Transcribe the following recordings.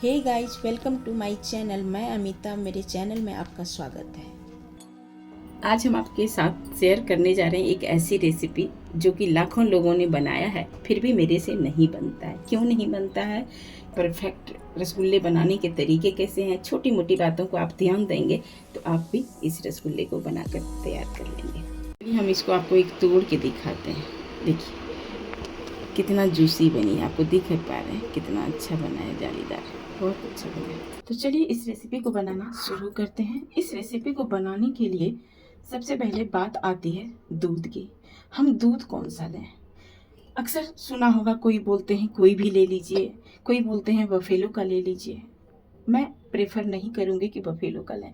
Hey guys, welcome to my channel. मैं अमिता, मेरे channel में आपका स्वागत है। आज हम आपके साथ शेयर करने जा रहे हैं एक ऐसी रेसिपी जो कि लाखों लोगों ने बनाया है, फिर भी मेरे से नहीं बनता है। क्यों नहीं बनता है? परफेक्ट रसगुल्ले बनाने के तरीके कैसे हैं, छोटी मोटी बातों को आप ध्यान देंगे तो आप भी इस रसगुल्ले को बनाकर तैयार कर लेंगे। हम इसको आपको एक तोड़ के दिखाते हैं। देखिए कितना जूसी बनी है, आपको दिख पा रहे हैं कितना अच्छा बना है, जालीदार, बहुत अच्छा बना है। तो चलिए इस रेसिपी को बनाना शुरू करते हैं। इस रेसिपी को बनाने के लिए सबसे पहले बात आती है दूध की। हम दूध कौन सा लें? अक्सर सुना होगा, कोई बोलते हैं कोई भी ले लीजिए, कोई बोलते हैं बफेलो का ले लीजिए। मैं प्रेफर नहीं करूँगी कि बफेलो का लें।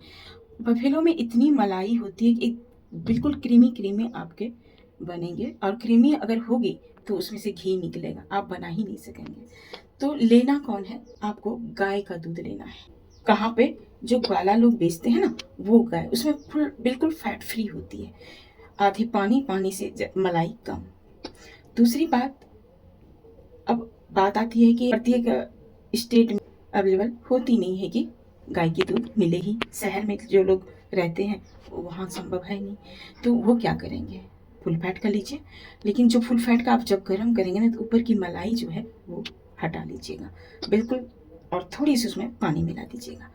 बफेलो में इतनी मलाई होती है कि बिल्कुल क्रीमी क्रीमी आपके बनेंगे, और क्रीमी अगर होगी तो उसमें से घी निकलेगा, आप बना ही नहीं सकेंगे। तो लेना कौन है? आपको गाय का दूध लेना है। कहाँ पे? जो ग्वाला लोग बेचते हैं ना, वो गाय, उसमें फुल बिल्कुल फैट फ्री होती है, आधी पानी, पानी से मलाई कम। दूसरी बात, अब बात आती है कि प्रत्येक स्टेट में अवेलेबल होती नहीं है कि गाय की दूध मिले ही। शहर में जो लोग रहते हैं वहाँ संभव है नहीं, तो वो क्या करेंगे? फुल फैट का लीजिए। लेकिन जो फुल फैट का आप जब गर्म करेंगे ना, तो ऊपर की मलाई जो है वो हटा लीजिएगा बिल्कुल, और थोड़ी सी उसमें पानी मिला दीजिएगा,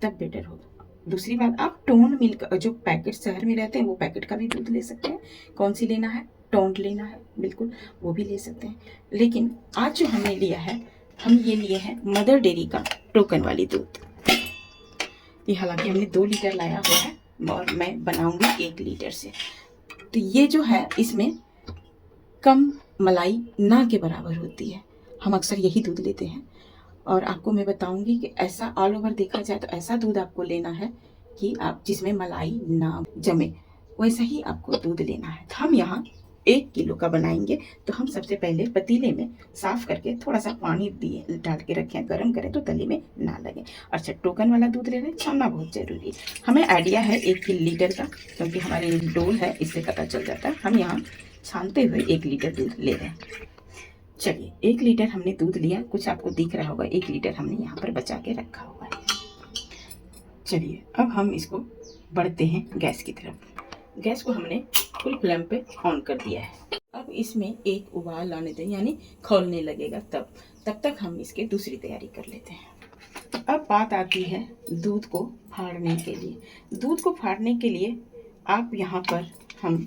तब बेटर होगा। दूसरी बात, आप टोन मिल्क, जो पैकेट शहर में रहते हैं वो पैकेट का भी दूध ले सकते हैं। कौन सी लेना है? टोंड लेना है, बिल्कुल वो भी ले सकते हैं। लेकिन आज जो हमने लिया है, हम ये लिए हैं मदर डेयरी का टोकन वाली दूध। ये हालांकि हमने 2 लीटर लाया हुआ है और मैं बनाऊंगी 1 लीटर से। तो ये जो है इसमें कम मलाई ना के बराबर होती है। हम अक्सर यही दूध लेते हैं, और आपको मैं बताऊंगी कि ऐसा ऑल ओवर देखा जाए तो ऐसा दूध आपको लेना है कि आप जिसमें मलाई ना जमे, वैसा ही आपको दूध लेना है। तो हम यहाँ 1 किलो का बनाएंगे, तो हम सबसे पहले पतीले में साफ करके थोड़ा सा पानी दिए डाल के रखें, गर्म करें तो तली में ना लगे। अच्छा, टोकन वाला दूध ले रहे हैं, छानना बहुत जरूरी है। हमें आइडिया है 1 लीटर का, क्योंकि हमारे डोल है, इससे पता चल जाता है। हम यहाँ छानते हुए 1 लीटर दूध ले रहे हैं। चलिए 1 लीटर हमने दूध लिया, कुछ आपको दिख रहा होगा 1 लीटर हमने यहाँ पर बचा के रखा हुआ है। चलिए अब हम इसको बढ़ते हैं गैस की तरफ। गैस को हमने फुल फ्लेम पे ऑन कर दिया है। अब इसमें एक उबाल आने दें, यानी खौलने लगेगा, तब तक हम इसके दूसरी तैयारी कर लेते हैं। अब बात आती है दूध को फाड़ने के लिए। दूध को फाड़ने के लिए आप यहाँ पर हम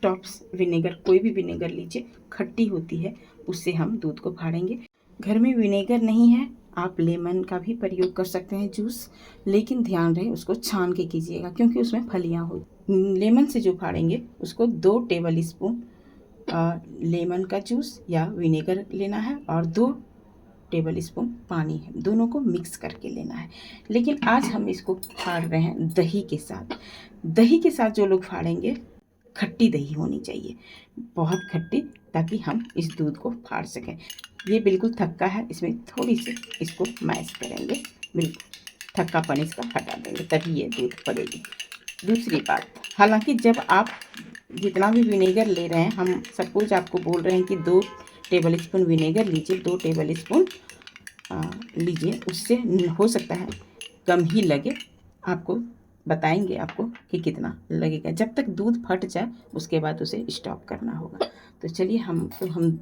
टॉप्स विनेगर, कोई भी विनेगर लीजिए, खट्टी होती है, उससे हम दूध को फाड़ेंगे। घर में विनेगर नहीं है, आप लेमन का भी प्रयोग कर सकते हैं, जूस। लेकिन ध्यान रहे उसको छान के कीजिएगा, क्योंकि उसमें फलियां हो। लेमन से जो फाड़ेंगे उसको 2 टेबल स्पून लेमन का जूस या विनेगर लेना है, और 2 टेबल स्पून पानी है, दोनों को मिक्स करके लेना है। लेकिन आज हम इसको फाड़ रहे हैं दही के साथ। दही के साथ जो लोग फाड़ेंगे, खट्टी दही होनी चाहिए, बहुत खट्टी, ताकि हम इस दूध को फाड़ सकें। ये बिल्कुल थक्का है, इसमें थोड़ी सी इसको मैश करेंगे, बिल्कुल थक्कापन इसका हटा देंगे, तभी ये दूध पड़ेगी। दूसरी बात, हालांकि जब आप जितना भी विनेगर ले रहे हैं, हम सपोज आपको बोल रहे हैं कि 2 टेबल स्पून विनेगर लीजिए, 2 टेबल स्पून लीजिए, उससे हो सकता है कम ही लगे। आपको बताएंगे आपको कि कितना लगेगा। जब तक दूध फट जाए उसके बाद उसे स्टॉप करना होगा। तो चलिए हम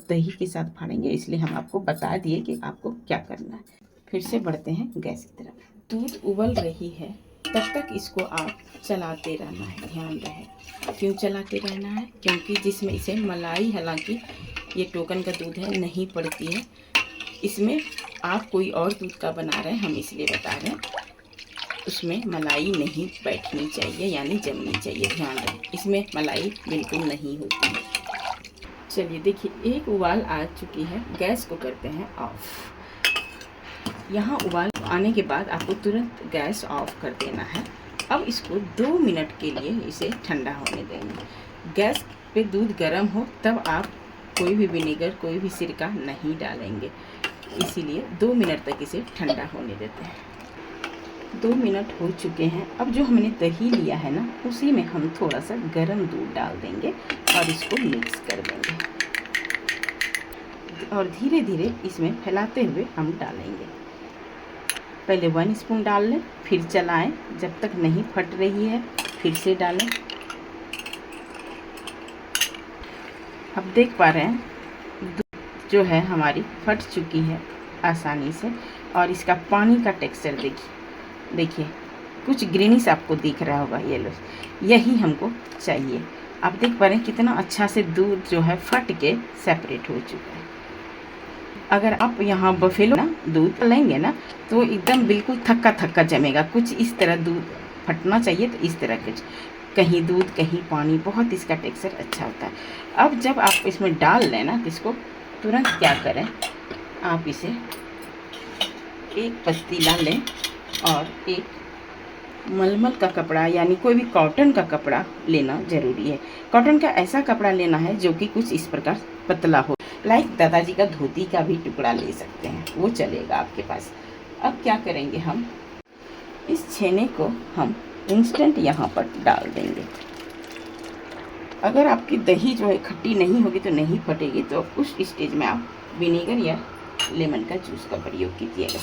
दही के साथ फाड़ेंगे, इसलिए हम आपको बता दिए कि आपको क्या करना है। फिर से बढ़ते हैं गैस की तरफ। दूध उबल रही है, तब तक इसको आप चलाते रहना है, ध्यान रहे। क्यों चलाते रहना है? क्योंकि जिसमें इसे मलाई, हालांकि ये टोकन का दूध है, नहीं पड़ती है इसमें। आप कोई और दूध का बना रहे हैं, हम इसलिए बता रहे हैं, उसमें मलाई नहीं बैठनी चाहिए, यानी जमनी चाहिए, ध्यान रहे, इसमें मलाई बिल्कुल नहीं होती है। चलिए देखिए, एक उबाल आ चुकी है, गैस को करते हैं ऑफ। यहाँ उबाल आने के बाद आपको तुरंत गैस ऑफ कर देना है। अब इसको 2 मिनट के लिए इसे ठंडा होने देंगे। गैस पे दूध गर्म हो तब आप कोई भी विनेगर, कोई भी सिरका नहीं डालेंगे, इसीलिए 2 मिनट तक इसे ठंडा होने देते हैं। 2 मिनट हो चुके हैं। अब जो हमने दही लिया है ना, उसी में हम थोड़ा सा गर्म दूध डाल देंगे और इसको मिक्स कर देंगे, और धीरे धीरे इसमें फैलाते हुए हम डालेंगे। पहले 1 स्पून डाल लें, फिर चलाएं जब तक नहीं फट रही है, फिर से डालें। अब देख पा रहे हैं दूध जो है हमारी फट चुकी है आसानी से, और इसका पानी का टेक्सचर देखिए कुछ ग्रीनिश आपको दिख रहा होगा, येलो, यही हमको चाहिए। आप देख पा रहे हैं कितना अच्छा से दूध जो है फट के सेपरेट हो चुका है। अगर आप यहाँ बफेलो ना दूध लेंगे ना तो एकदम बिल्कुल थक्का थक्का जमेगा, कुछ इस तरह दूध फटना चाहिए। तो इस तरह कुछ, कहीं दूध कहीं पानी, बहुत इसका टेक्सचर अच्छा होता है। अब जब आप इसमें डाल लें ना तो इसको तुरंत क्या करें, आप इसे एक पतीला लें और एक मलमल का कपड़ा यानी कोई भी कॉटन का कपड़ा लेना ज़रूरी है। कॉटन का ऐसा कपड़ा लेना है जो कि कुछ इस प्रकार पतला हो, लाइक दादाजी का धोती का भी टुकड़ा ले सकते हैं, वो चलेगा आपके पास। अब क्या करेंगे, हम इस छेने को हम इंस्टेंट यहाँ पर डाल देंगे। अगर आपकी दही जो है खट्टी नहीं होगी तो नहीं फटेगी, तो उस स्टेज में आप विनेगर या लेमन का जूस का प्रयोग कीजिएगा।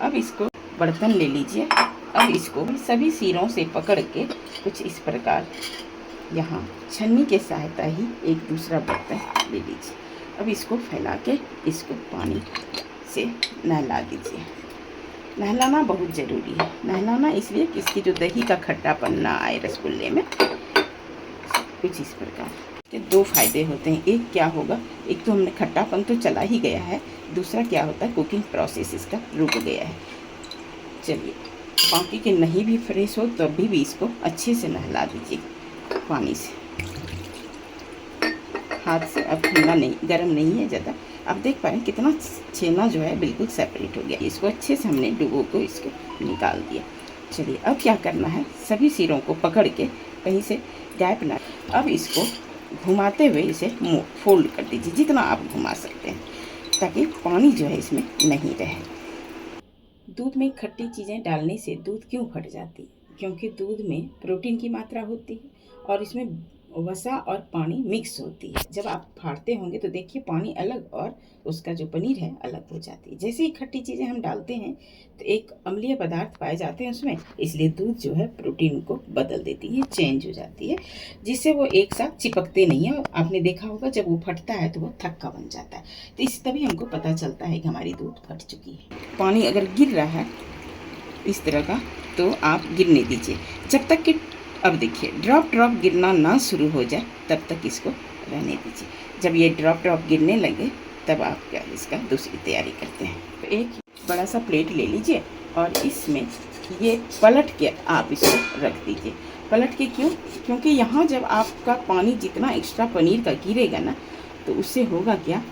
अब इसको बर्तन ले लीजिए। अब इसको सभी सिरों से पकड़ के कुछ इस प्रकार यहाँ छन्नी के सहायता ही एक दूसरा बर्तन ले लीजिए। अब इसको फैला के इसको पानी से नहला दीजिए। नहलाना बहुत ज़रूरी है। नहलाना इसलिए कि इसकी जो दही का खट्टापन ना आए रसगुल्ले में। कुछ इस प्रकार के 2 फायदे होते हैं। एक क्या होगा, एक तो हमने खट्टापन तो चला ही गया है, दूसरा क्या होता है कुकिंग प्रोसेस इसका रुक गया है। चलिए, बाकी के नहीं भी फ्रेश हो तो अभी भी इसको अच्छे से नहला दीजिए पानी से, हाथ से। अब ठंडा नहीं, गर्म नहीं है ज़्यादा। आप देख पा रहे हैं कितना छेना जो है बिल्कुल सेपरेट हो गया। इसको अच्छे से हमने डुबो को इसको निकाल दिया। चलिए, अब क्या करना है, सभी सिरों को पकड़ के कहीं से गैप ना, अब इसको घुमाते हुए इसे फोल्ड कर दीजिए जितना आप घुमा सकते हैं, ताकि पानी जो है इसमें नहीं रहे। दूध में खट्टी चीज़ें डालने से दूध क्यों फट जाती है? क्योंकि दूध में प्रोटीन की मात्रा होती है और इसमें वसा और पानी मिक्स होती है। जब आप फाड़ते होंगे तो देखिए पानी अलग और उसका जो पनीर है अलग हो जाती है। जैसे ही खट्टी चीज़ें हम डालते हैं तो एक अम्लीय पदार्थ पाए जाते हैं उसमें, इसलिए दूध जो है प्रोटीन को बदल देती है, चेंज हो जाती है, जिससे वो एक साथ चिपकते नहीं है। आपने देखा होगा जब वो फटता है तो वो थक्का बन जाता है। तो इस तभी हमको पता चलता है कि हमारी दूध फट चुकी है। पानी अगर गिर रहा है इस तरह का तो आप गिरने दीजिए जब तक कि, अब देखिए ड्रॉप गिरना ना शुरू हो जाए तब तक इसको रहने दीजिए। जब ये ड्रॉप गिरने लगे तब आप क्या इसका दूसरी तैयारी करते हैं। तो एक बड़ा सा प्लेट ले लीजिए और इसमें ये पलट के आप इसको रख दीजिए। पलट के क्यों? क्योंकि यहाँ जब आपका पानी जितना एक्स्ट्रा पनीर का गिरेगा ना तो उससे होगा क्या,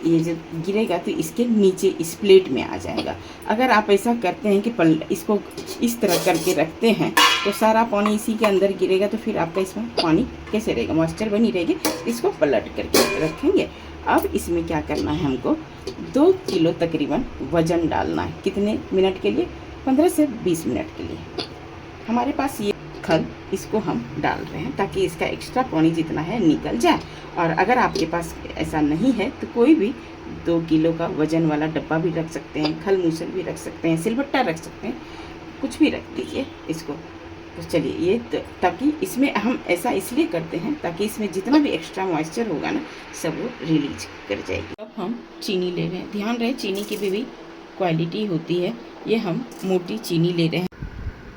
ये जब गिरेगा तो इसके नीचे इस प्लेट में आ जाएगा। अगर आप ऐसा करते हैं कि इसको इस तरह करके रखते हैं तो सारा पानी इसी के अंदर गिरेगा, तो फिर आपका इसमें पानी कैसे रहेगा, मॉइस्चर बनी रहेगी। इसको पलट करके रखेंगे। अब इसमें क्या करना है, हमको 2 किलो तकरीबन वज़न डालना है। कितने मिनट के लिए? 15 से 20 मिनट के लिए। हमारे पास ये खल, इसको हम डाल रहे हैं ताकि इसका एक्स्ट्रा पानी जितना है निकल जाए। और अगर आपके पास ऐसा नहीं है तो कोई भी 2 किलो का वज़न वाला डब्बा भी रख सकते हैं, खल मूसल भी रख सकते हैं, सिलबट्टा रख सकते हैं, कुछ भी रख दीजिए इसको। तो चलिए, ये ताकि इसमें हम ऐसा इसलिए करते हैं ताकि इसमें जितना भी एक्स्ट्रा मॉइस्चर होगा ना सब वो रिलीज कर जाएगी। अब हम चीनी ले रहे हैं। ध्यान रहे चीनी की भी क्वालिटी होती है। ये हम मोटी चीनी ले रहे हैं।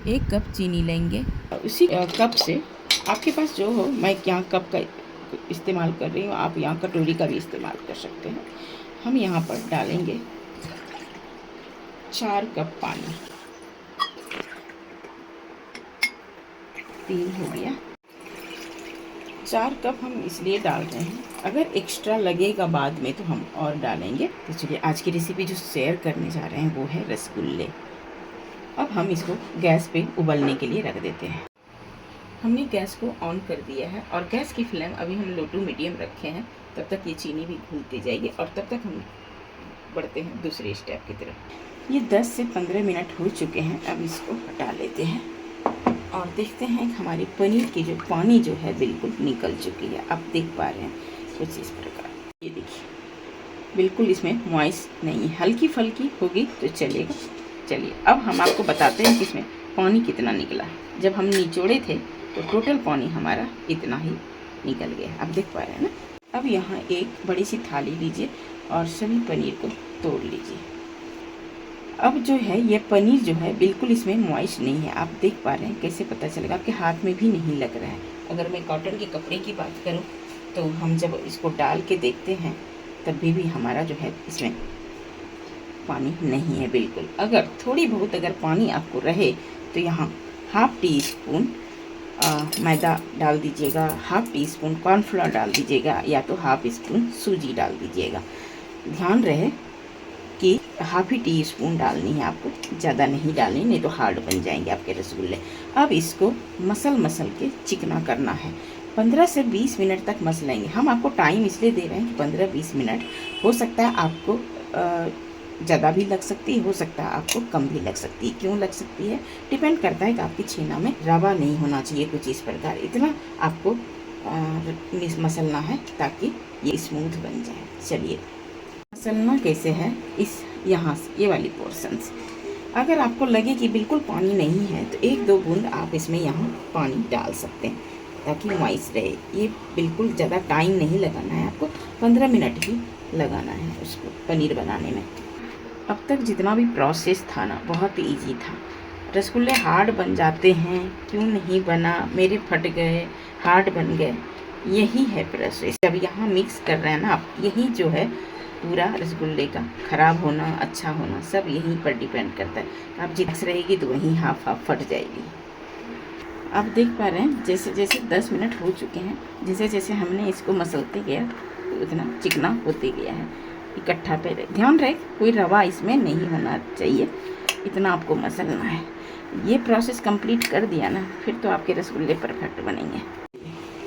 1 कप चीनी लेंगे। उसी कप से आपके पास जो हो, मैं यहाँ कप का इस्तेमाल कर रही हूँ, आप यहाँ कटोरी का भी इस्तेमाल कर सकते हैं। हम यहाँ पर डालेंगे 4 कप पानी। 3 हो गया। 4 कप हम इसलिए डाल रहे हैं, अगर एक्स्ट्रा लगेगा बाद में तो हम और डालेंगे। तो चलिए, आज की रेसिपी जो शेयर करने जा रहे हैं वो है रसगुल्ले। अब हम इसको गैस पे उबलने के लिए रख देते हैं। हमने गैस को ऑन कर दिया है और गैस की फ्लेम अभी हम लो टू मीडियम रखे हैं। तब तक ये चीनी भी घुलती जाएगी और तब तक हम बढ़ते हैं दूसरे स्टेप की तरफ। ये 10 से 15 मिनट हो चुके हैं। अब इसको हटा लेते हैं और देखते हैं कि हमारी पनीर की जो पानी जो है बिल्कुल निकल चुकी है। आप देख पा रहे हैं कुछ इस प्रकार। ये देखिए बिल्कुल इसमें मॉइस्ट नहीं है, हल्की फुल्की होगी तो चलेगा। चलिए अब हम आपको बताते हैं कि इसमें पानी कितना निकला। जब हम निचोड़े थे तो टोटल पानी हमारा इतना ही निकल गया, आप देख पा रहे हैं ना। अब यहाँ एक बड़ी सी थाली लीजिए और सभी पनीर को तोड़ लीजिए। अब जो है ये पनीर जो है बिल्कुल इसमें मॉइस्ट नहीं है, आप देख पा रहे हैं। कैसे पता चलेगा? आपके हाथ में भी नहीं लग रहा है। अगर मैं कॉटन के कपड़े की बात करूं तो हम जब इसको डाल के देखते हैं तब भी हमारा जो है इसमें पानी नहीं है बिल्कुल। अगर थोड़ी बहुत अगर पानी आपको रहे तो यहाँ हाफ टी स्पून मैदा डाल दीजिएगा, हाफ टी स्पून कॉर्नफ्लोर डाल दीजिएगा, या तो हाफ स्पून सूजी डाल दीजिएगा। ध्यान रहे कि हाफ ही टी स्पून डालनी है आपको, ज़्यादा नहीं डालनी, नहीं तो हार्ड बन जाएंगे आपके रसगुल्ले। अब इसको मसल के चिकना करना है। 15 से 20 मिनट तक मसलेंगे। हम आपको टाइम इसलिए दे रहे हैं कि 15-20 मिनट, हो सकता है आपको ज़्यादा भी लग सकती है, हो सकता है आपको कम भी लग सकती है। क्यों लग सकती है? डिपेंड करता है कि आपकी छेना में रवा नहीं होना चाहिए कुछ इस प्रकार। इतना आपको मसलना है ताकि ये स्मूथ बन जाए। चलिए मसलना कैसे है, इस यहाँ से ये वाली पोर्शन से अगर आपको लगे कि बिल्कुल पानी नहीं है तो 1-2 बूंद आप इसमें यहाँ पानी डाल सकते हैं ताकि मॉइस्ट रहे। ये बिल्कुल ज़्यादा टाइम नहीं लगाना है आपको, 15 मिनट ही लगाना है उसको पनीर बनाने में। अब तक जितना भी प्रोसेस था ना बहुत ईजी था। रसगुल्ले हार्ड बन जाते हैं, क्यों नहीं बना, मेरे फट गए, हार्ड बन गए, यही है प्रोसेस। जब यहाँ मिक्स कर रहे हैं ना आप, यही जो है पूरा रसगुल्ले का ख़राब होना अच्छा होना सब यहीं पर डिपेंड करता है। आप जिक्स रहेगी तो वहीं हाफ फट जाएगी। आप देख पा रहे हैं जैसे जैसे 10 मिनट हो चुके हैं, जैसे जैसे हमने इसको मसलते गया तो उतना चिकना होते गया है, इकट्ठा पे रहे। ध्यान रहे कोई रवा इसमें नहीं होना चाहिए, इतना आपको मसलना है। ये प्रोसेस कंप्लीट कर दिया ना, फिर तो आपके रसगुल्ले परफेक्ट बनेंगे।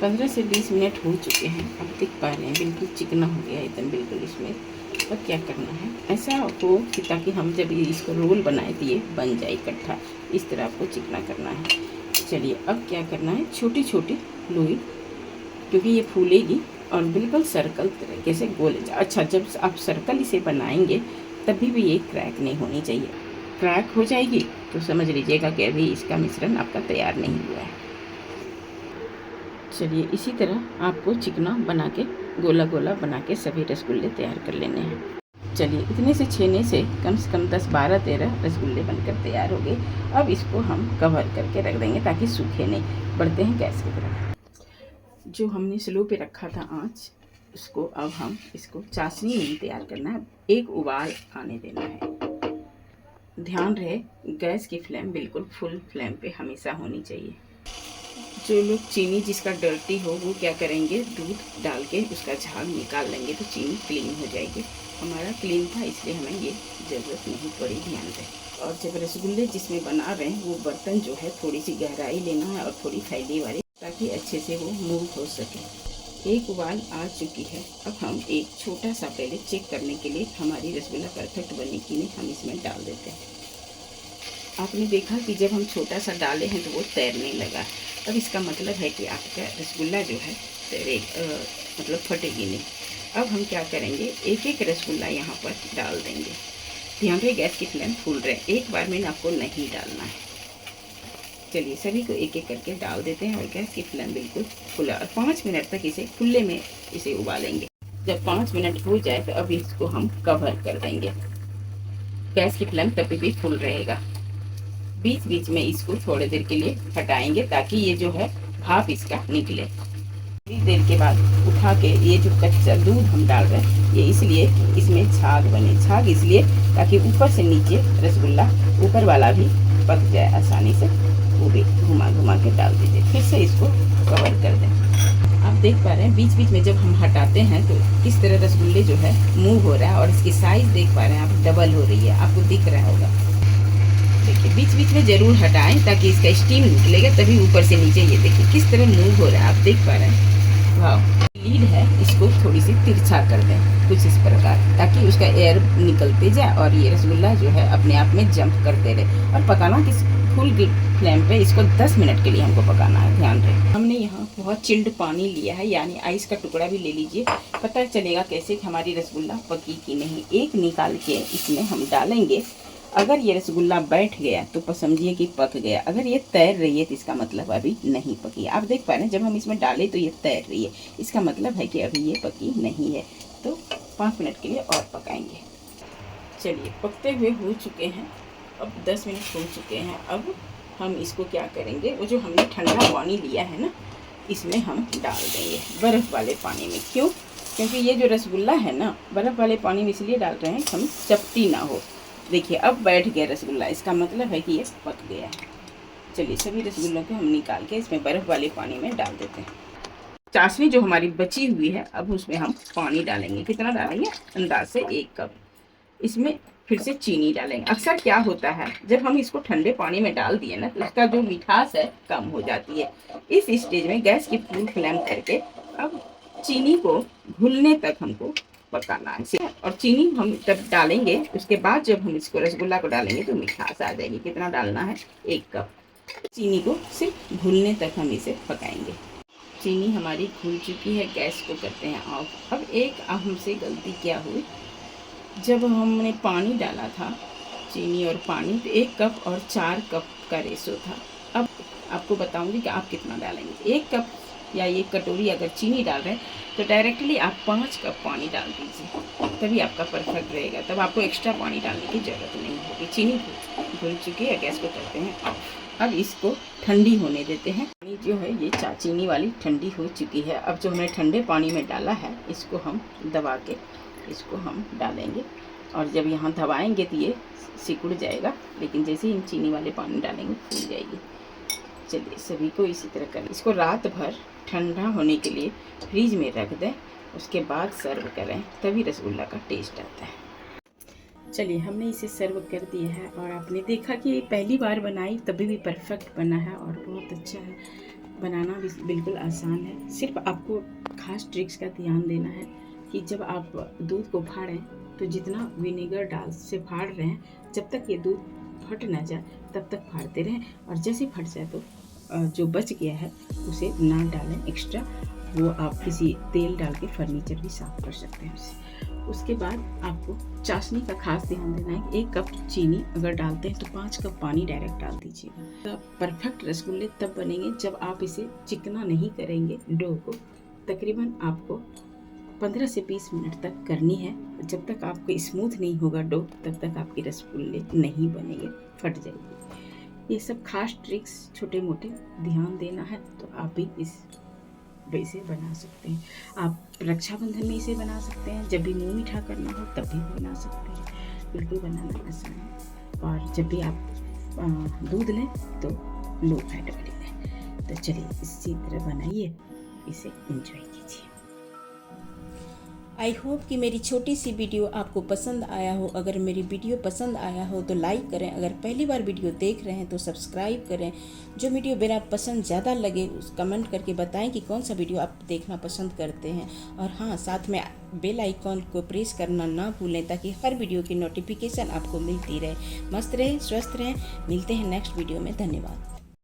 15 से 20 मिनट हो चुके हैं, अब देख पा रहे हैं बिल्कुल चिकना हो गया एकदम बिल्कुल इसमें। अब क्या करना है, ऐसा हो कि ताकि हम जब इसको रोल बनाए तो ये बन जाए इकट्ठा, इस तरह आपको चिकना करना है। चलिए अब क्या करना है, छोटी छोटी लोई, क्योंकि ये फूलेगी और बिल्कुल सर्कल तरीके से गोल। अच्छा, जब आप सर्कल इसे बनाएंगे तभी भी ये क्रैक नहीं होनी चाहिए। क्रैक हो जाएगी तो समझ लीजिएगा कि अभी इसका मिश्रण आपका तैयार नहीं हुआ है। चलिए इसी तरह आपको चिकना बना के गोला गोला बना के सभी रसगुल्ले तैयार कर लेने हैं। चलिए इतने से छेने से कम 10-12-13 रसगुल्ले बनकर तैयार हो गए। अब इसको हम कवर करके रख देंगे ताकि सूखे नहीं। बढ़ते हैं गैस की तरफ। जो हमने स्लो पे रखा था आँच, उसको अब हम इसको चाशनी नहीं तैयार करना है, एक उबाल आने देना है। ध्यान रहे गैस की फ्लेम बिल्कुल फुल फ्लेम पे हमेशा होनी चाहिए। जो लोग चीनी जिसका डर्टी हो वो क्या करेंगे, दूध डाल के उसका झाग निकाल लेंगे तो चीनी क्लीन हो जाएगी। हमारा क्लीन था इसलिए हमें ये ज़रूरत नहीं पड़ी, ध्यान दें। और जब रसगुल्ले जिसमें बना रहे हैं वो बर्तन जो है थोड़ी सी गहराई लेना है और थोड़ी फैली वाली, ताकि अच्छे से वो मूव हो सके। एक उबाल आ चुकी है। अब हम एक छोटा सा पहले चेक करने के लिए हमारी रसगुल्ला परफेक्ट बने कि नहीं, हम इसमें डाल देते हैं। आपने देखा कि जब हम छोटा सा डाले हैं तो वो तैरने लगा। अब इसका मतलब है कि आपका रसगुल्ला जो है मतलब फटेगी नहीं। अब हम क्या करेंगे, एक एक रसगुल्ला यहाँ पर डाल देंगे। ध्यान रहे गैस की फ्लेम फुल रहे, एक बार में आपको नहीं डालना है। चलिए सभी को एक एक करके डाल देते हैं और गैस की फ्लेम बिल्कुल खुला, और 5 मिनट तक इसे खुले में इसे उबालेंगे। जब 5 मिनट हो जाए तो अब इसको हम कवर कर देंगे। गैस की फ्लेम तभी भी फुल रहेगा। बीच बीच में इसको थोड़ी देर के लिए हटाएंगे ताकि ये जो है भाप इसका निकले। थोड़ी देर के बाद उठा के ये जो कच्चा दूध हम डाल रहे हैं ये इसलिए इसमें झाग बने। झाग इसलिए ताकि ऊपर से नीचे रसगुल्ला ऊपर वाला भी पक जाए आसानी से। वो भी घुमा घुमा के डाल दीजिए। फिर से इसको कवर कर दें। आप देख पा रहे हैं बीच बीच में जब हम हटाते हैं तो किस तरह रसगुल्ले जो है मूव हो रहा है, और इसकी साइज देख पा रहे हैं आप, डबल हो रही है, आपको दिख रहा होगा। देखिए बीच बीच में जरूर हटाएं ताकि इसका स्टीम निकलेगा, तभी ऊपर से नीचे ये देखिए किस तरह मूव हो रहा है, आप देख पा रहे हैं। वाह, लीड है, इसको थोड़ी सी तिरछा कर दें कुछ इस प्रकार, ताकि उसका एयर निकलते जाए और ये रसगुल्ला जो है अपने आप में जंप करते रहे। और पकाना किस फुल फ्लेम पे इसको 10 मिनट के लिए हमको पकाना है। ध्यान रहे हमने यहाँ बहुत चिल्ड पानी लिया है, यानी आइस का टुकड़ा भी ले लीजिए, पता चलेगा कैसे कि हमारी रसगुल्ला पकी कि नहीं। एक निकाल के इसमें हम डालेंगे अगर ये रसगुल्ला बैठ गया तो समझिए कि पक गया। अगर ये तैर रही है तो इसका मतलब अभी नहीं पकी। आप देख पा रहे हैं जब हम इसमें डालें तो ये तैर रही है, इसका मतलब है कि अभी ये पकी नहीं है। तो 5 मिनट के लिए और पकाएंगे। चलिए पकते हुए हो चुके हैं, अब 10 मिनट हो चुके हैं। अब हम इसको क्या करेंगे, वो जो हमने ठंडा पानी लिया है ना, इसमें हम डाल देंगे बर्फ़ वाले पानी में। क्यों? क्योंकि ये जो रसगुल्ला है ना, बर्फ़ वाले पानी में इसलिए डाल रहे हैं कि हम चपटी ना हो। देखिए अब बैठ गया रसगुल्ला, इसका मतलब है कि ये पक गया है। चलिए सभी रसगुल्लों को हम निकाल के इसमें बर्फ़ वाले पानी में डाल देते हैं। चाशनी जो हमारी बची हुई है, अब उसमें हम पानी डालेंगे। कितना डालेंगे? अंदाज से 1 कप। इसमें फिर से चीनी डालेंगे। अक्सर क्या होता है, जब हम इसको ठंडे पानी में डाल दिए ना, तो इसका जो मिठास है कम हो जाती है। इस स्टेज में गैस की फुल फ्लेम करके अब चीनी को घुलने तक हमको पकाना है। और चीनी हम जब डालेंगे उसके बाद जब हम इसको रसगुल्ला को डालेंगे तो मिठास आ जाएगी। कितना डालना है? 1 कप। चीनी को सिर्फ घुलने तक हम इसे पकाएंगे। चीनी हमारी घुल चुकी है, गैस को करते हैं ऑफ। अब एक हमसे गलती क्या हुई, जब हमने पानी डाला था, चीनी और पानी, तो 1 कप और 4 कप का रेशो था। अब आपको बताऊंगी कि आप कितना डालेंगे। 1 कप या 1 कटोरी अगर चीनी डाल रहे हैं तो डायरेक्टली आप 5 कप पानी डाल दीजिए, तभी आपका परफेक्ट रहेगा। तब आपको एक्स्ट्रा पानी डालने की ज़रूरत नहीं होगी। चीनी घुल चुकी है, गैस को करते हैं ऑफ। अब इसको ठंडी होने देते हैं। पानी जो है ये चीनी वाली ठंडी हो चुकी है। अब जो हमने ठंडे पानी में डाला है, इसको हम दबा के इसको हम डालेंगे। और जब यहाँ दबाएंगे तो ये सिकुड़ जाएगा, लेकिन जैसे ही हम चीनी वाले पानी डालेंगे फूल जाएगी। चलिए सभी को इसी तरह करें। इसको रात भर ठंडा होने के लिए फ्रीज में रख दें, उसके बाद सर्व करें, तभी रसगुल्ला का टेस्ट आता है। चलिए हमने इसे सर्व कर दिया है और आपने देखा कि पहली बार बनाई तभी भी परफेक्ट बना है और बहुत अच्छा है। बनाना भी बिल्कुल आसान है। सिर्फ आपको खास ट्रिक्स का ध्यान देना है कि जब आप दूध को फाड़ें तो जितना विनेगर डाल से फाड़ रहे हैं, जब तक ये दूध फट ना जाए तब तक फाड़ते रहें। और जैसे फट जाए तो जो बच गया है उसे ना डालें एक्स्ट्रा, वो आप किसी तेल डाल के फर्नीचर भी साफ कर सकते हैं उससे। उसके बाद आपको चाशनी का खास ध्यान देना है कि 1 कप चीनी अगर डालते हैं तो 5 कप पानी डायरेक्ट डाल दीजिएगा। तो परफेक्ट रसगुल्ले तब बनेंगे जब आप इसे चिकना नहीं करेंगे डो को। तकरीबन आपको 15 से 20 मिनट तक करनी है। जब तक आपको स्मूथ नहीं होगा डो, तब तक आपके रसगुल्ले नहीं बनेंगे, फट जाएगी। ये सब खास ट्रिक्स छोटे मोटे ध्यान देना है तो आप भी इसे बना सकते हैं। आप रक्षाबंधन में इसे बना सकते हैं, जब भी मुँह मीठा करना हो तब भी बना सकते हैं। बिल्कुल बनाना आसान है। और जब भी आप दूध लें तो लो फैट वाली लें। तो चलिए इसी तरह बनाइए, इसे एंजॉय कीजिए। आई होप कि मेरी छोटी सी वीडियो आपको पसंद आया हो। अगर मेरी वीडियो पसंद आया हो तो लाइक करें, अगर पहली बार वीडियो देख रहे हैं तो सब्सक्राइब करें। जो वीडियो मेरा पसंद ज़्यादा लगे उस कमेंट करके बताएं कि कौन सा वीडियो आप देखना पसंद करते हैं। और हाँ, साथ में बेल आइकॉन को प्रेस करना ना भूलें ताकि हर वीडियो की नोटिफिकेशन आपको मिलती रहे। मस्त रहें, स्वस्थ रहें। मिलते हैं नेक्स्ट वीडियो में। धन्यवाद।